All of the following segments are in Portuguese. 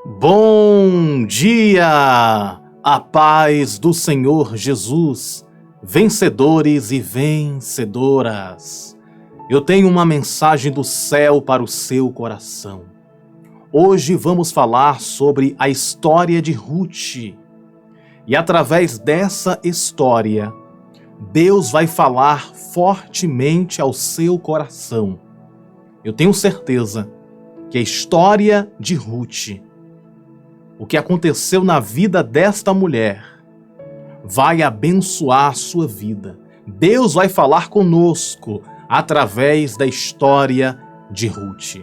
Bom dia! A paz do Senhor Jesus, vencedores e vencedoras. Eu tenho uma mensagem do céu para o seu coração. Hoje vamos falar sobre a história de Ruth. E através dessa história, Deus vai falar fortemente ao seu coração. Eu tenho certeza que a história de Ruth, o que aconteceu na vida desta mulher, vai abençoar a sua vida. Deus vai falar conosco através da história de Ruth.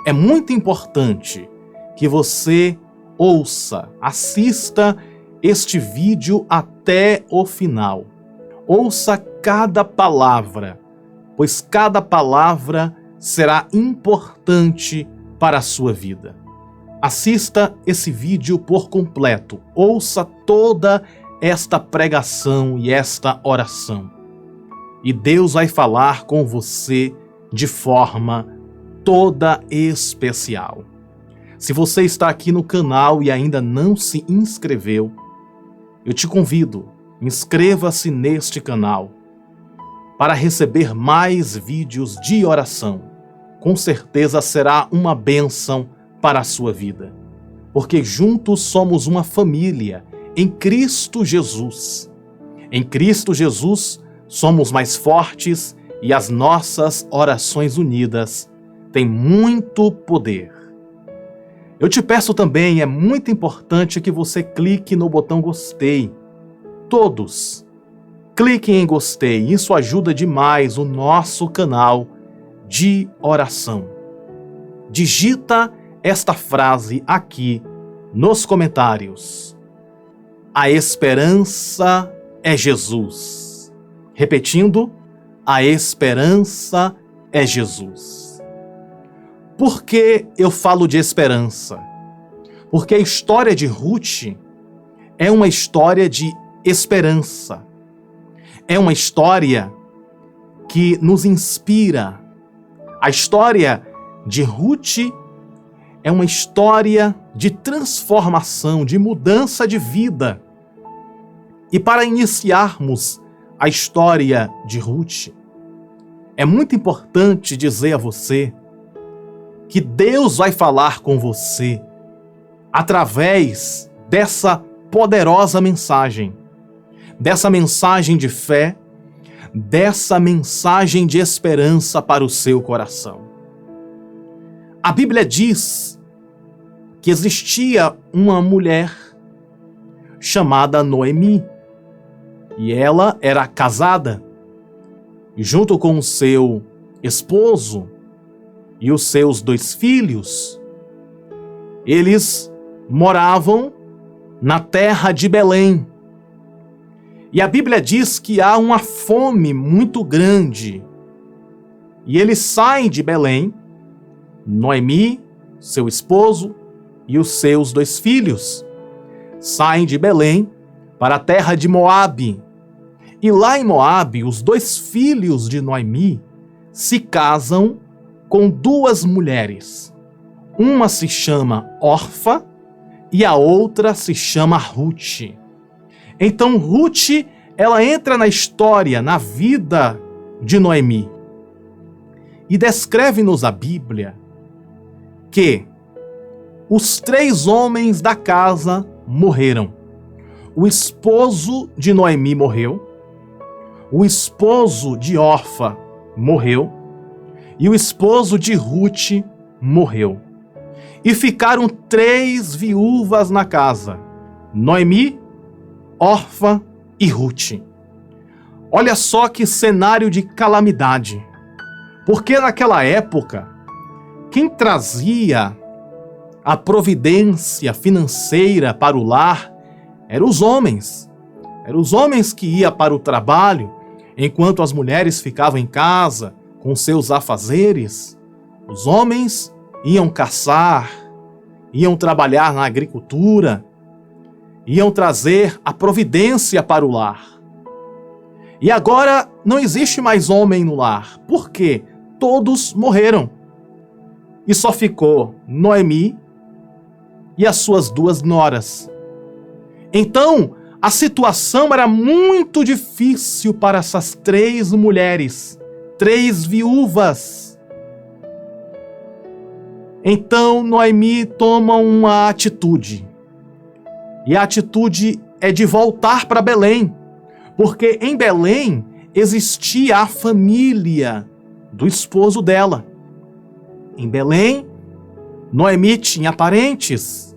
É muito importante que você ouça, assista este vídeo até o final. Ouça cada palavra, pois cada palavra será importante para a sua vida. Assista esse vídeo por completo, ouça toda esta pregação e esta oração. E Deus vai falar com você de forma toda especial. Se você está aqui no canal e ainda não se inscreveu, eu te convido, inscreva-se neste canal para receber mais vídeos de oração. Com certeza será uma bênção para a sua vida, porque juntos somos uma família em Cristo Jesus. Em Cristo Jesus somos mais fortes e as nossas orações unidas têm muito poder. Eu te peço também, é muito importante que você clique no botão gostei. Todos cliquem em gostei, isso ajuda demais o nosso canal de oração. Digita esta frase aqui nos comentários: a esperança é Jesus. Repetindo, a esperança é Jesus. Por que eu falo de esperança? Porque a história de Ruth é uma história de esperança. É uma história que nos inspira. A história de Ruth é uma história de transformação, de mudança de vida. E para iniciarmos a história de Ruth, é muito importante dizer a você que Deus vai falar com você através dessa poderosa mensagem, dessa mensagem de fé, dessa mensagem de esperança para o seu coração. A Bíblia diz que existia uma mulher chamada Noemi, e ela era casada, e junto com o seu esposo e os seus 2 filhos, eles moravam na terra de Belém. E a Bíblia diz que há uma fome muito grande, e eles saem de Belém, Noemi, seu esposo e os seus 2 filhos, saem de Belém para a terra de Moabe. E lá em Moabe, os 2 filhos de Noemi se casam com 2 mulheres. Uma se chama Orfa e a outra se chama Ruth. Então Ruth, ela entra na história, na vida de Noemi. E descreve-nos a Bíblia que os 3 homens da casa morreram. O esposo de Noemi morreu, o esposo de Orfa morreu e o esposo de Ruth morreu. E ficaram 3 viúvas na casa: Noemi, Orfa e Ruth. Olha só que cenário de calamidade. Porque naquela época, quem trazia a providência financeira para o lar eram os homens. Eram os homens que iam para o trabalho, enquanto as mulheres ficavam em casa com seus afazeres. Os homens iam caçar, iam trabalhar na agricultura, iam trazer a providência para o lar. E agora não existe mais homem no lar. Por quê? Todos morreram. E só ficou Noemi, e as suas 2 noras. Então, a situação era muito difícil para essas 3 mulheres, 3 viúvas. Então, Noemi toma uma atitude. E a atitude é de voltar para Belém, porque em Belém existia a família do esposo dela. Em Belém, Noemi tinha parentes.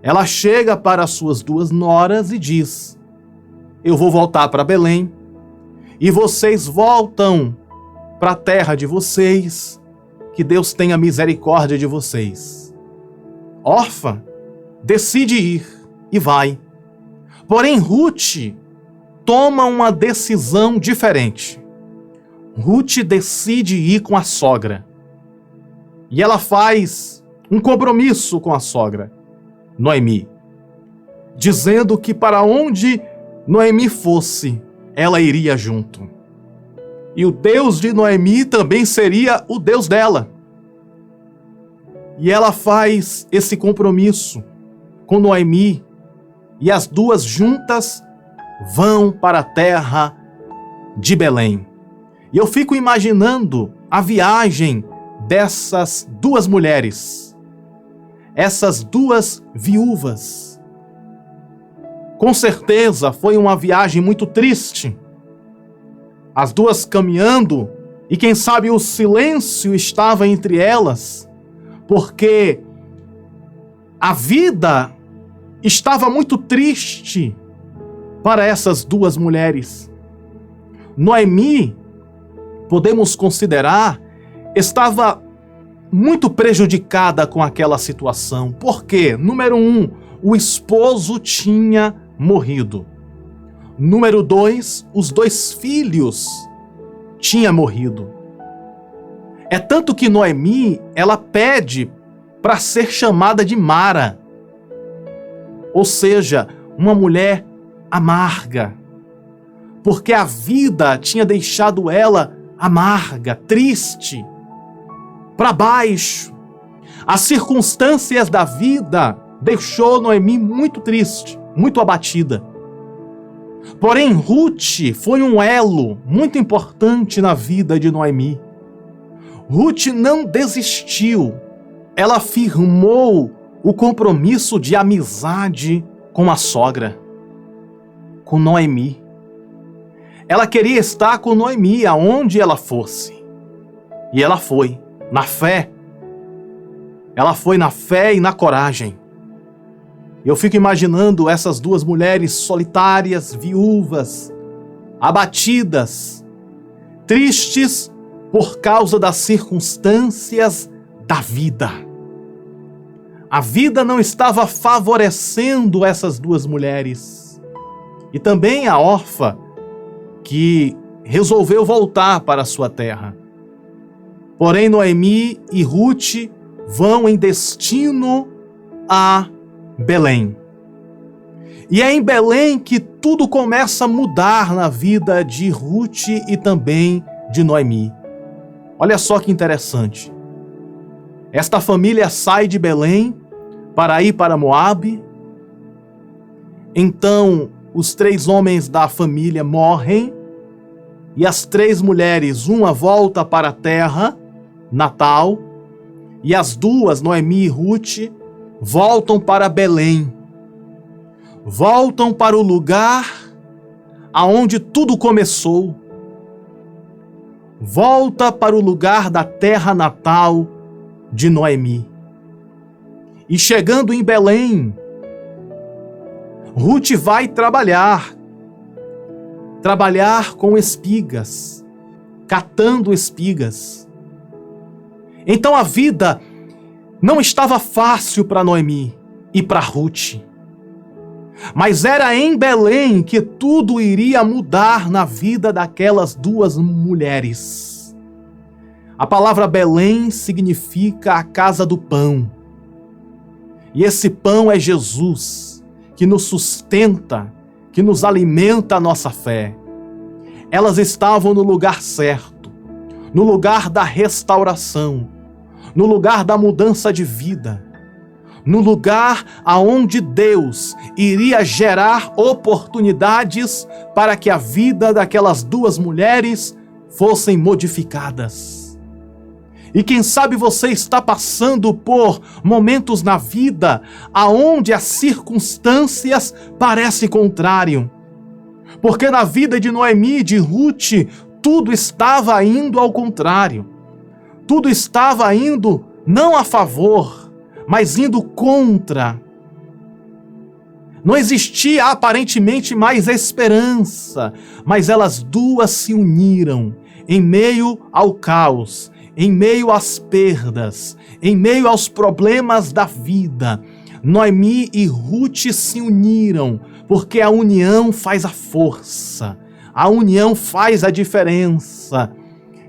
Ela chega para suas 2 noras e diz: eu vou voltar para Belém, e vocês voltam para a terra de vocês, que Deus tenha misericórdia de vocês. Orfa decide ir e vai. Porém, Ruth toma uma decisão diferente. Ruth decide ir com a sogra. E ela faz um compromisso com a sogra, Noemi, dizendo que para onde Noemi fosse, ela iria junto. E o Deus de Noemi também seria o Deus dela. E ela faz esse compromisso com Noemi, e as 2 juntas vão para a terra de Belém. E eu fico imaginando a viagem dessas 2 mulheres, essas 2 viúvas. Com certeza foi uma viagem muito triste. As 2 caminhando, e quem sabe o silêncio estava entre elas, porque a vida estava muito triste para essas 2 mulheres. Noemi, podemos considerar, estava muito prejudicada com aquela situação. Por quê? Número 1, o esposo tinha morrido. Número 2, os 2 filhos tinham morrido. É tanto que Noemi, ela pede para ser chamada de Mara, ou seja, uma mulher amarga, porque a vida tinha deixado ela amarga, triste, para baixo. As circunstâncias da vida deixou Noemi muito triste, muito abatida. Porém, Ruth foi um elo muito importante na vida de Noemi. Ruth não desistiu. Ela firmou o compromisso de amizade com a sogra, com Noemi. Ela queria estar com Noemi aonde ela fosse. E ela foi, na fé. Ela foi na fé e na coragem. Eu fico imaginando essas 2 mulheres solitárias, viúvas, abatidas, tristes por causa das circunstâncias da vida. A vida não estava favorecendo essas 2 mulheres. E também a órfã, que resolveu voltar para a sua terra. Porém, Noemi e Ruth vão em destino a Belém. E é em Belém que tudo começa a mudar na vida de Ruth e também de Noemi. Olha só que interessante. Esta família sai de Belém para ir para Moabe. Então, os 3 homens da família morrem e as 3 mulheres, uma volta para a terra natal e as 2, Noemi e Ruth, voltam para Belém. Voltam para o lugar aonde tudo começou. Volta para o lugar da terra natal de Noemi. E chegando em Belém, Ruth vai trabalhar com espigas, catando espigas. Então a vida não estava fácil para Noemi e para Ruth. Mas era em Belém que tudo iria mudar na vida daquelas 2 mulheres. A palavra Belém significa a casa do pão. E esse pão é Jesus, que nos sustenta, que nos alimenta a nossa fé. Elas estavam no lugar certo, no lugar da restauração, no lugar da mudança de vida, no lugar aonde Deus iria gerar oportunidades para que a vida daquelas duas mulheres fossem modificadas. E quem sabe você está passando por momentos na vida aonde as circunstâncias parecem contrário. Porque na vida de Noemi e de Ruth, tudo estava indo ao contrário. Tudo estava indo não a favor, mas indo contra. Não existia aparentemente mais esperança, mas elas duas se uniram em meio ao caos, em meio às perdas, em meio aos problemas da vida. Noemi e Ruth se uniram, porque a união faz a força, a união faz a diferença.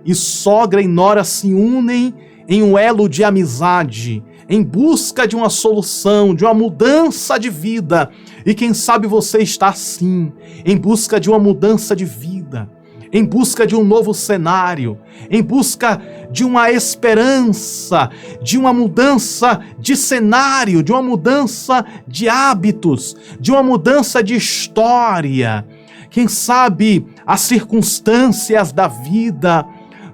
E sogra e nora se unem em um elo de amizade, em busca de uma solução, de uma mudança de vida. E quem sabe você está assim, em busca de uma mudança de vida, em busca de um novo cenário, em busca de uma esperança, de uma mudança de cenário, de uma mudança de hábitos, de uma mudança de história. Quem sabe as circunstâncias da vida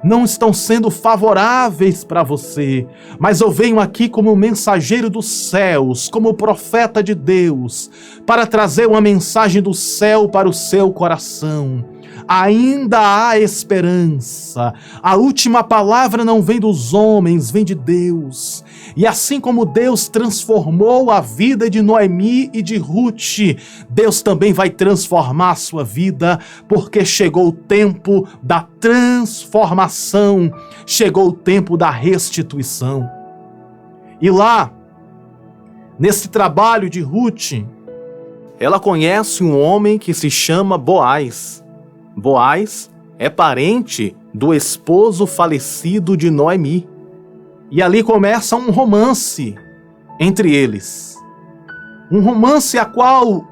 não estão sendo favoráveis para você, mas eu venho aqui como mensageiro dos céus, como profeta de Deus, para trazer uma mensagem do céu para o seu coração. Ainda há esperança. A última palavra não vem dos homens, vem de Deus. E assim como Deus transformou a vida de Noemi e de Ruth, Deus também vai transformar a sua vida, porque chegou o tempo da transformação, chegou o tempo da restituição. E lá, nesse trabalho de Ruth, ela conhece um homem que se chama Boaz. Boaz é parente do esposo falecido de Noemi. E ali começa um romance entre eles. Um romance a qual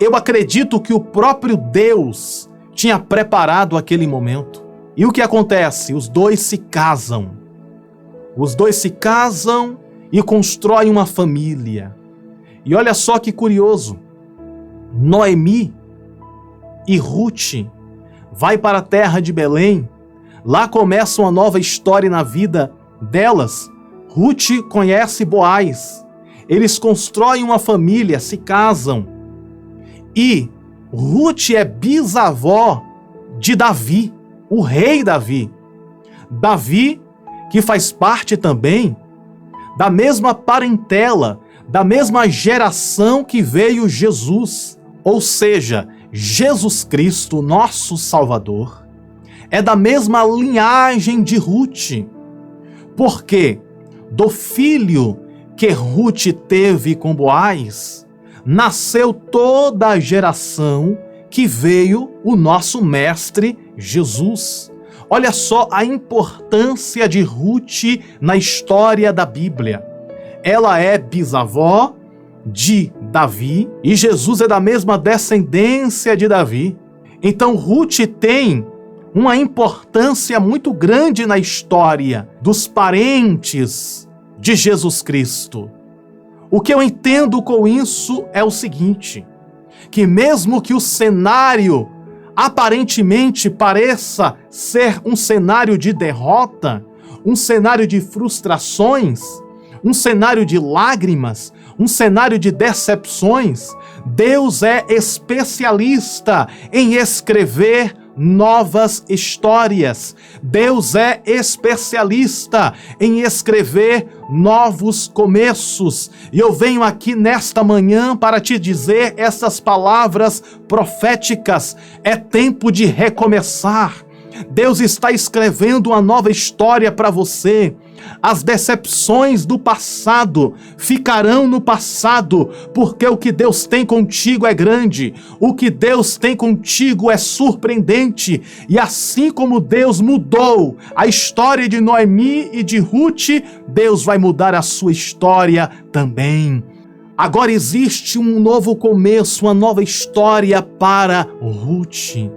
eu acredito que o próprio Deus tinha preparado aquele momento. E o que acontece? Os dois se casam. Os dois se casam e constroem uma família. E olha só que curioso. Noemi e Ruth vai para a terra de Belém. Lá começa uma nova história na vida delas. Ruth conhece Boaz. Eles constroem uma família, se casam. E Ruth é bisavó de Davi, o rei Davi. Davi, que faz parte também da mesma parentela, da mesma geração que veio Jesus. Ou seja, Jesus Cristo, nosso Salvador, é da mesma linhagem de Ruth. Porque do filho que Ruth teve com Boaz, nasceu toda a geração que veio o nosso mestre Jesus. Olha só a importância de Ruth na história da Bíblia. Ela é bisavó de Davi e Jesus é da mesma descendência de Davi. Então Ruth tem uma importância muito grande na história dos parentes de Jesus Cristo. O que eu entendo com isso é o seguinte, que mesmo que o cenário aparentemente pareça ser um cenário de derrota, um cenário de frustrações, um cenário de lágrimas, um cenário de decepções, Deus é especialista em escrever novas histórias. Deus é especialista em escrever novos começos. E eu venho aqui nesta manhã para te dizer essas palavras proféticas. É tempo de recomeçar. Deus está escrevendo uma nova história para você. As decepções do passado ficarão no passado, porque o que Deus tem contigo é grande, o que Deus tem contigo é surpreendente, e assim como Deus mudou a história de Noemi e de Ruth, Deus vai mudar a sua história também. Agora existe um novo começo, uma nova história para Ruth.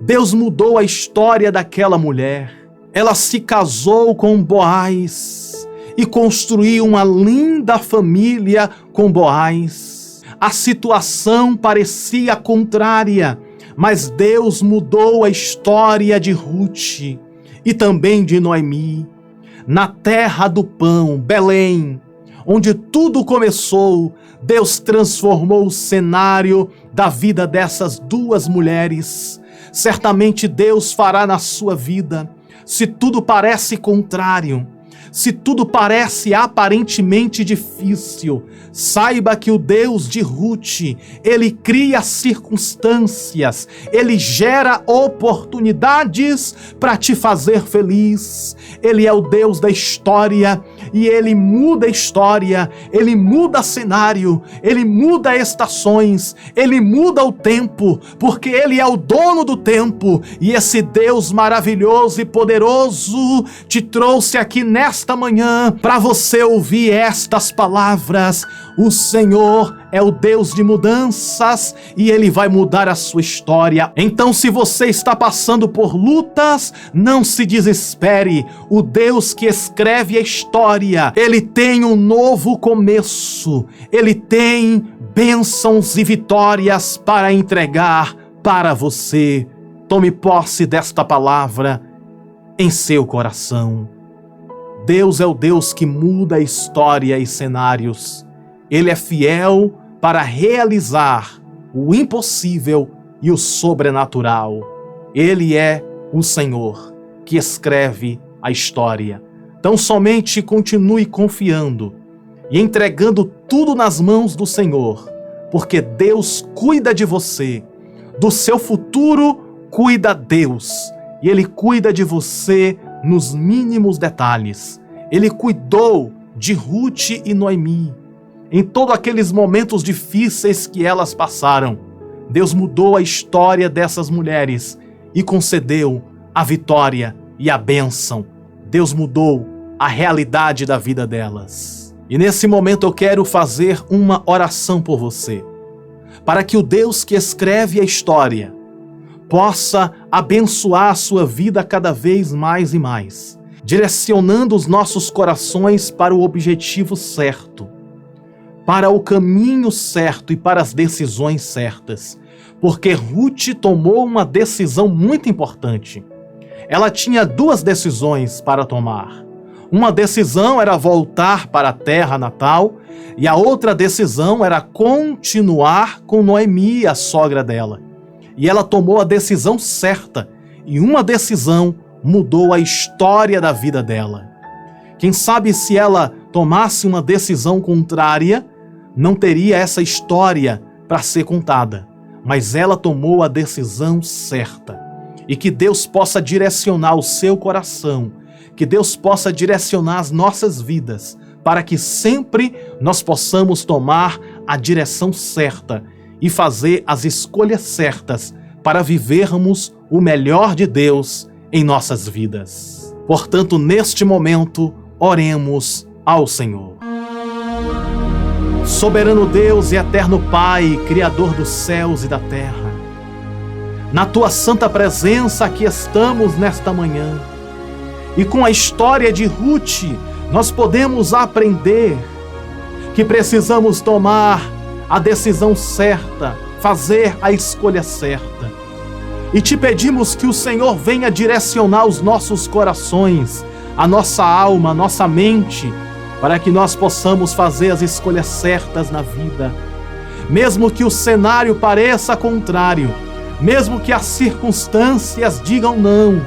Deus mudou a história daquela mulher. Ela se casou com Boaz e construir uma linda família com Boaz. A situação parecia contrária, mas Deus mudou a história de Ruth e também de Noemi. Na terra do pão, Belém, onde tudo começou, Deus transformou o cenário da vida dessas duas mulheres. Certamente Deus fará na sua vida. Se tudo parece contrário, se tudo parece aparentemente difícil, saiba que o Deus de Ruth, Ele cria circunstâncias, Ele gera oportunidades para te fazer feliz. Ele é o Deus da história e Ele muda a história, Ele muda cenário, Ele muda estações, Ele muda o tempo, porque Ele é o dono do tempo. E esse Deus maravilhoso e poderoso te trouxe aqui nesta manhã para você ouvir estas palavras. O Senhor é o Deus de mudanças e Ele vai mudar a sua história. Então, se você está passando por lutas, não se desespere. O Deus que escreve a história, Ele tem um novo começo. Ele tem bênçãos e vitórias para entregar para você. Tome posse desta palavra em seu coração. Deus é o Deus que muda a história e cenários. Ele é fiel para realizar o impossível e o sobrenatural. Ele é o Senhor que escreve a história. Então somente continue confiando e entregando tudo nas mãos do Senhor, porque Deus cuida de você. Do seu futuro cuida Deus, e Ele cuida de você nos mínimos detalhes. Ele cuidou de Ruth e Noemi em todos aqueles momentos difíceis que elas passaram. Deus mudou a história dessas mulheres e concedeu a vitória e a bênção. Deus mudou a realidade da vida delas. E nesse momento eu quero fazer uma oração por você, para que o Deus que escreve a história possa abençoar a sua vida cada vez mais e mais, direcionando os nossos corações para o objetivo certo, para o caminho certo e para as decisões certas. Porque Ruth tomou uma decisão muito importante. Ela tinha duas decisões para tomar. Uma decisão era voltar para a terra natal e a outra decisão era continuar com Noemi, a sogra dela. E ela tomou a decisão certa, e uma decisão mudou a história da vida dela. Quem sabe se ela tomasse uma decisão contrária, não teria essa história para ser contada. Mas ela tomou a decisão certa. E que Deus possa direcionar o seu coração, que Deus possa direcionar as nossas vidas, para que sempre nós possamos tomar a direção certa e fazer as escolhas certas para vivermos o melhor de Deus em nossas vidas. Portanto, neste momento, oremos ao Senhor. Soberano Deus e eterno Pai, Criador dos céus e da terra, na Tua santa presença aqui estamos nesta manhã, e com a história de Ruth, nós podemos aprender que precisamos tomar a decisão certa, fazer a escolha certa. E te pedimos que o Senhor venha direcionar os nossos corações, a nossa alma, a nossa mente, para que nós possamos fazer as escolhas certas na vida. Mesmo que o cenário pareça contrário, mesmo que as circunstâncias digam não,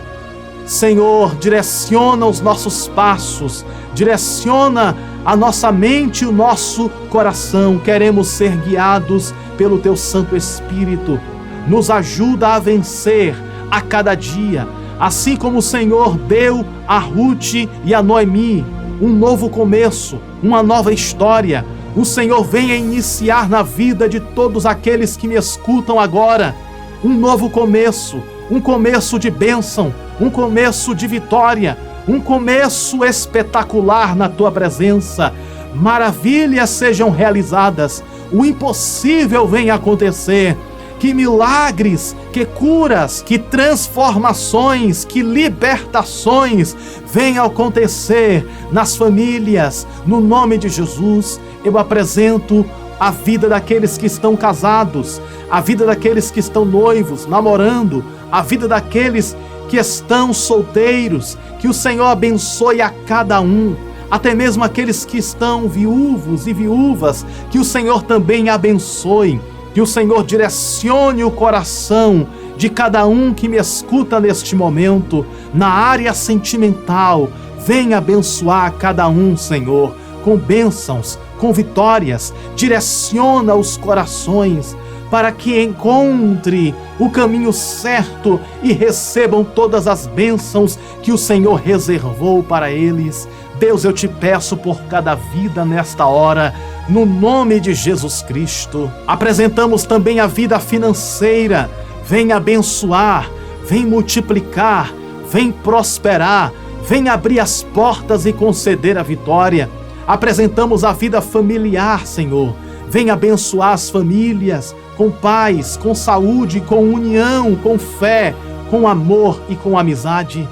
Senhor, direciona os nossos passos, direciona a nossa mente e o nosso coração. Queremos ser guiados pelo Teu Santo Espírito. Nos ajuda a vencer a cada dia, assim como o Senhor deu a Ruth e a Noemi um novo começo, uma nova história. O Senhor venha iniciar na vida de todos aqueles que me escutam agora um novo começo, um começo de bênção, um começo de vitória, um começo espetacular na Tua presença. Maravilhas sejam realizadas, o impossível venha acontecer. que milagres, que curas, que transformações, que libertações venham acontecer nas famílias. No nome de Jesus, eu apresento a vida daqueles que estão casados, a vida daqueles que estão noivos, namorando, a vida daqueles que estão solteiros. Que o Senhor abençoe a cada um, até mesmo aqueles que estão viúvos e viúvas, que o Senhor também abençoe. Que o Senhor direcione o coração de cada um que me escuta neste momento, na área sentimental. Venha abençoar cada um, Senhor, com bênçãos, com vitórias. Direciona os corações para que encontre o caminho certo e recebam todas as bênçãos que o Senhor reservou para eles. Deus, eu te peço por cada vida nesta hora, no nome de Jesus Cristo. Apresentamos também a vida financeira. Vem abençoar, vem multiplicar, vem prosperar, vem abrir as portas e conceder a vitória. Apresentamos a vida familiar, Senhor. Vem abençoar as famílias com paz, com saúde, com união, com fé, com amor e com amizade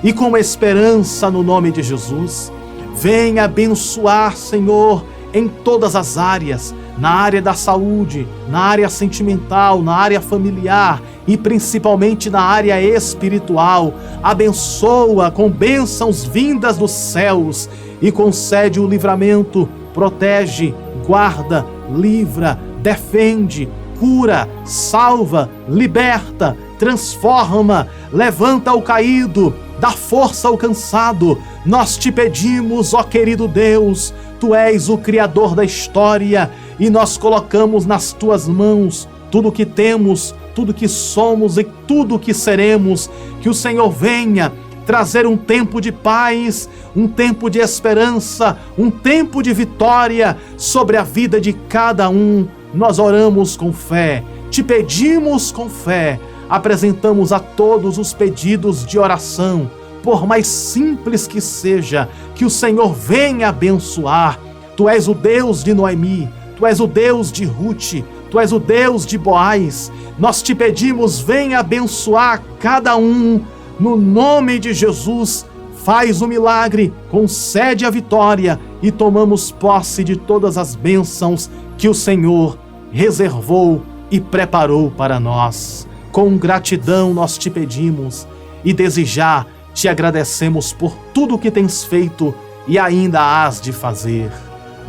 e com esperança no nome de Jesus. Vem abençoar, Senhor, em todas as áreas, na área da saúde, na área sentimental, na área familiar e principalmente na área espiritual. Abençoa com bênçãos vindas dos céus e concede o livramento, protege, guarda, livra, defende, cura, salva, liberta, transforma, levanta o caído, dá força ao cansado. Nós te pedimos, ó querido Deus, tu és o Criador da história e nós colocamos nas tuas mãos tudo que temos, tudo que somos e tudo que seremos. Que o Senhor venha trazer um tempo de paz, um tempo de esperança, um tempo de vitória sobre a vida de cada um. Nós oramos com fé, te pedimos com fé, apresentamos a todos os pedidos de oração, por mais simples que seja, que o Senhor venha abençoar. Tu és o Deus de Noemi, tu és o Deus de Ruth, tu és o Deus de Boaz. Nós te pedimos, venha abençoar cada um, no nome de Jesus. Faz o milagre, concede a vitória e tomamos posse de todas as bênçãos que o Senhor reservou e preparou para nós. Com gratidão nós te pedimos e desde já te agradecemos por tudo que tens feito e ainda hás de fazer.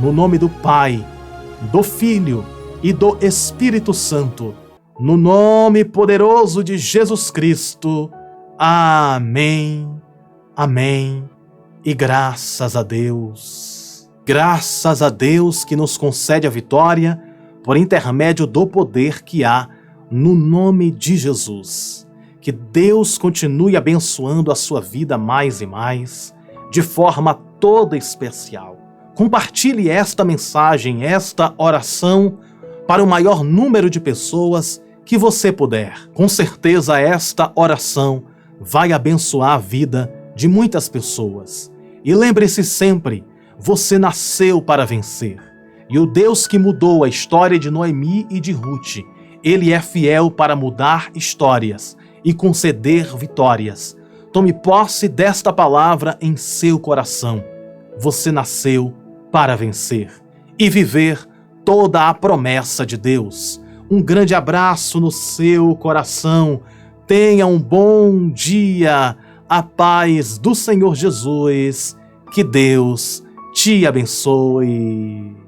No nome do Pai, do Filho e do Espírito Santo, no nome poderoso de Jesus Cristo. Amém. Amém. E graças a Deus. Graças a Deus que nos concede a vitória por intermédio do poder que há no nome de Jesus. Que Deus continue abençoando a sua vida mais e mais, de forma toda especial. Compartilhe esta mensagem, esta oração, para o maior número de pessoas que você puder. Com certeza esta oração vai abençoar a vida de muitas pessoas. E lembre-se sempre, você nasceu para vencer. E o Deus que mudou a história de Noemi e de Ruth, Ele é fiel para mudar histórias e conceder vitórias. Tome posse desta palavra em seu coração. Você nasceu para vencer e viver toda a promessa de Deus. Um grande abraço no seu coração. Tenha um bom dia. A paz do Senhor Jesus. Que Deus te abençoe.